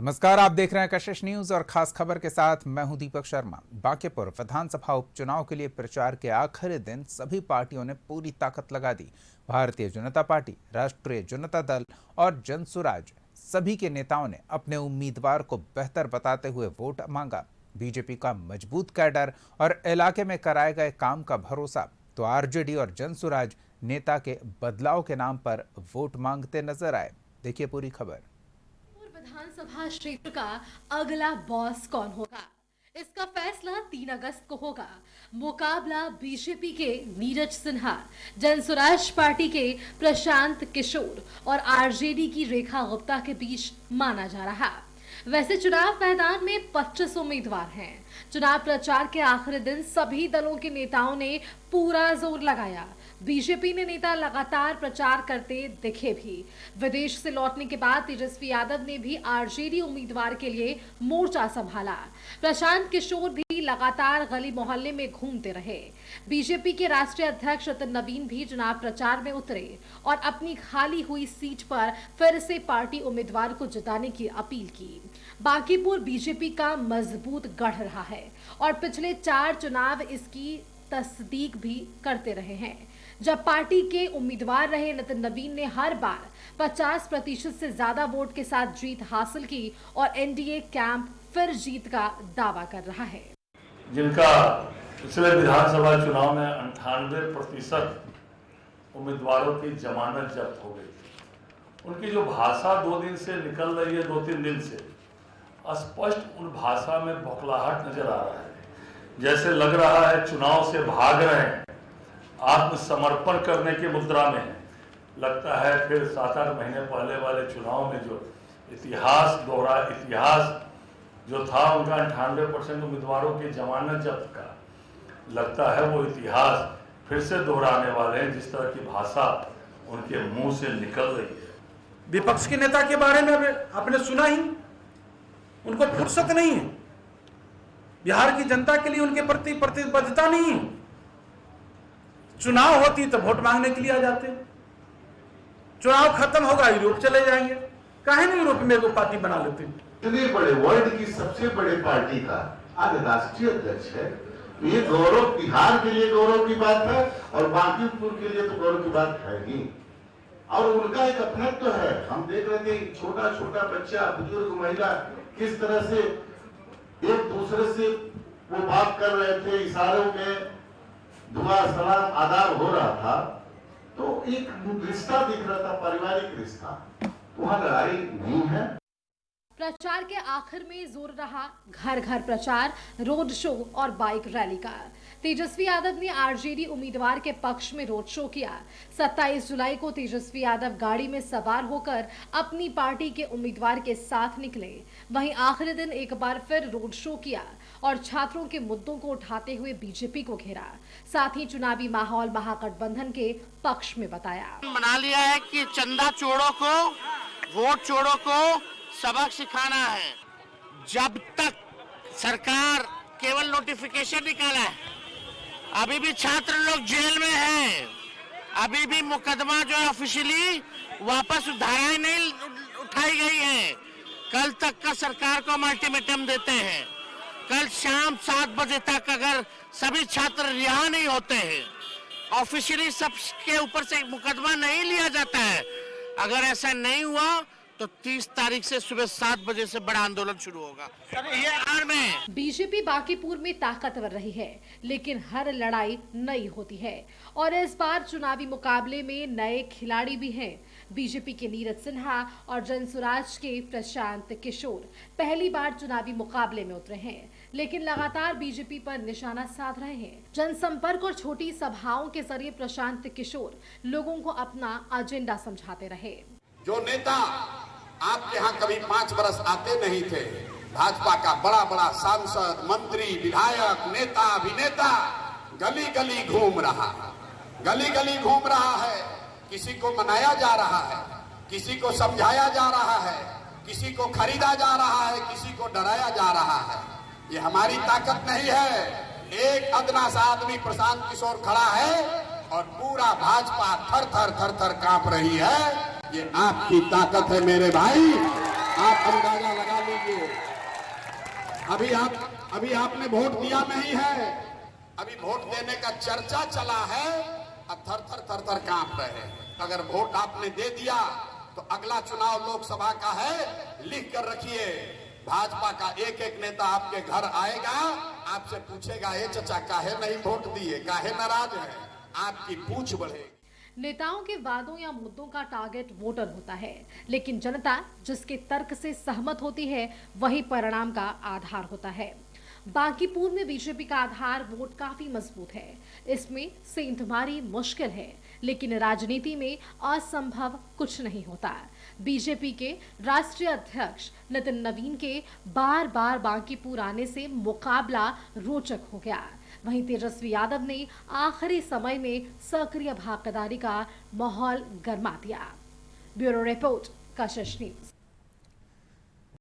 नमस्कार, आप देख रहे हैं कशिश न्यूज और खास खबर के साथ मैं हूं दीपक शर्मा। बांकीपुर विधानसभा उपचुनाव के लिए प्रचार के आखिरी दिन सभी पार्टियों ने पूरी ताकत लगा दी। भारतीय जनता पार्टी, राष्ट्रीय जनता दल और जनसुराज सभी के नेताओं ने अपने उम्मीदवार को बेहतर बताते हुए वोट मांगा। बीजेपी का मजबूत कैडर और इलाके में कराए गए काम का भरोसा, तो आरजेडी और जनसुराज नेता के बदलाव के नाम पर वोट मांगते नजर आए। देखिए पूरी खबर। विधानसभा क्षेत्र का अगला बॉस कौन होगा, इसका फैसला 3 अगस्त को होगा। मुकाबला बीजेपी के नीरज सिन्हा, जनसुराज पार्टी के प्रशांत किशोर और आरजेडी की रेखा गुप्ता के बीच माना जा रहा। वैसे चुनाव मैदान में 25 उम्मीदवार हैं। चुनाव प्रचार के आखिरी दिन सभी दलों के नेताओं ने पूरा जोर लगाया। बीजेपी ने नेता लगातार प्रचार करते दिखे भी। विदेश से लौटने के बाद तेजस्वी यादव ने भी आरजेडी उम्मीदवार के लिए मोर्चा संभाला। प्रशांत किशोर भी लगातार गली मोहल्ले में घूमते रहे। बीजेपी के राष्ट्रीय अध्यक्ष रतन नवीन भी चुनाव प्रचार में उतरे और अपनी खाली हुई सीट पर फिर से पार्टी उम्मीदवार को जिताने की अपील की। बांकीपुर बीजेपी का मजबूत गढ़ रहा है और पिछले 4 चुनाव इसकी तस्दीक भी करते रहे हैं। जब पार्टी के उम्मीदवार रहे नितिन नवीन ने हर बार 50% से ज्यादा वोट के साथ जीत हासिल की और एनडीए कैंप फिर जीत का दावा कर रहा है। जिनका पिछले विधानसभा चुनाव में 98% उम्मीदवारों की जमानत जब्त हो गई। उनकी जो भाषा 2 दिन से निकल रही है, 2-3 दिन से स्पष्ट उन भाषा में बौखलाहट नजर आ रहा है। जैसे लग रहा है चुनाव से भाग रहे हैं, आत्मसमर्पण करने की मुद्रा में है। लगता है फिर 7-8 महीने पहले वाले चुनाव में जो दोहरा इतिहास जो था उनका 98% उम्मीदवारों की जमानत जब्त का, लगता है वो इतिहास फिर से दोहराने वाले हैं। जिस तरह की भाषा उनके मुंह से निकल रही है। विपक्ष के नेता के बारे में आपने सुना ही, उनको फुर्सत नहीं है। बिहार की जनता के लिए उनके प्रति प्रतिबद्धता नहीं है। चुनाव होती तो वोट मांगने के लिए आ जाते, चुनाव खत्म होगा यूरोप चले जाएंगे। काहे नहीं यूरोप में एक पार्टी बना लेते। इतने बड़े वर्ल्ड की सबसे बड़े पार्टी का आज राष्ट्रीय अध्यक्ष है। ये गौरव, बिहार के लिए गौरव की बात है और बांकीपुर के लिए तो गौरव की बात है ही। और उनका एक अपनत्व है। हम देख रहे थे छोटा छोटा बच्चा, बुजुर्ग, महिला किस तरह से एक दूसरे से वो बात कर रहे थे, इशारों में दुआ सलाम आदाब हो रहा था। तो एक रिश्ता दिख रहा था, पारिवारिक रिश्ता। वहां लड़ाई नहीं है। प्रचार के आखिर में जोर रहा घर घर प्रचार, रोड शो और बाइक रैली का। तेजस्वी यादव ने आरजेडी उम्मीदवार के पक्ष में रोड शो किया। 27 जुलाई को तेजस्वी यादव गाड़ी में सवार होकर अपनी पार्टी के उम्मीदवार के साथ निकले। वहीं आखिरी दिन एक बार फिर रोड शो किया और छात्रों के मुद्दों को उठाते हुए बीजेपी को घेरा। साथ ही चुनावी माहौल महागठबंधन के पक्ष में बताया। बना लिया है कि चंदा चोरों को, वोट चोरों को सबक सिखाना है। जब तक सरकार केवल नोटिफिकेशन निकाला है, अभी भी छात्र लोग जेल में हैं, अभी भी मुकदमा जो है ऑफिशियली वापस धाराएं नहीं उठाई गई है। कल तक का सरकार को हम अल्टीमेटम देते हैं। कल शाम 7 बजे तक अगर सभी छात्र रिहा नहीं होते हैं, ऑफिशियली सबके ऊपर से मुकदमा नहीं लिया जाता है, अगर ऐसा नहीं हुआ तो 30 तारीख से सुबह 7 बजे से बड़ा आंदोलन शुरू होगा। बीजेपी बांकीपुर में ताकतवर रही है, लेकिन हर लड़ाई नई होती है और इस बार चुनावी मुकाबले में नए खिलाड़ी भी हैं। बीजेपी के नीरज सिन्हा और जनसुराज के प्रशांत किशोर पहली बार चुनावी मुकाबले में उतरे हैं, लेकिन लगातार बीजेपी पर निशाना साध रहे हैं। जनसंपर्क और छोटी सभाओं के जरिए प्रशांत किशोर लोगों को अपना एजेंडा समझाते रहे। जो नेता आपके यहाँ कभी 5 बरस आते नहीं थे, भाजपा का बड़ा बड़ा सांसद, मंत्री, विधायक, नेता, अभिनेता गली गली घूम रहा है। किसी को मनाया जा रहा है, किसी को समझाया जा रहा है, किसी को खरीदा जा रहा है, किसी को डराया जा रहा है। ये हमारी ताकत नहीं है। एक अदना सा आदमी प्रशांत किशोर खड़ा है और पूरा भाजपा थर थर कांप रही है। ये आपकी ताकत है मेरे भाई, आप अंदाजा लगा लीजिए। अभी आपने वोट दिया नहीं है, अभी वोट देने का चर्चा चला है, अब थर थर कांप रहे हैं। अगर वोट आपने दे दिया तो अगला चुनाव लोकसभा का है, लिख कर रखिए। भाजपा का एक एक नेता आपके घर आएगा, आपसे पूछेगा, ए चचा काहे नहीं वोट दिए, काहे नाराज है, आपकी पूछ बढ़ेगी। नेताओं के वादों या मुद्दों का टारगेट वोटर होता है, लेकिन जनता जिसके तर्क से सहमत होती है वही परिणाम का आधार होता है। बांकीपुर में बीजेपी का आधार वोट काफी मजबूत है, इसमें सेंधमारी मुश्किल है, लेकिन राजनीति में असंभव कुछ नहीं होता। बीजेपी के राष्ट्रीय अध्यक्ष नितिन नवीन के बार बार बांकीपुर आने से मुकाबला रोचक हो गया। वहीं तेजस्वी यादव ने आखिरी समय में सक्रिय भागीदारी का माहौल गरमा दिया। ब्यूरो रिपोर्ट, कशिश न्यूज।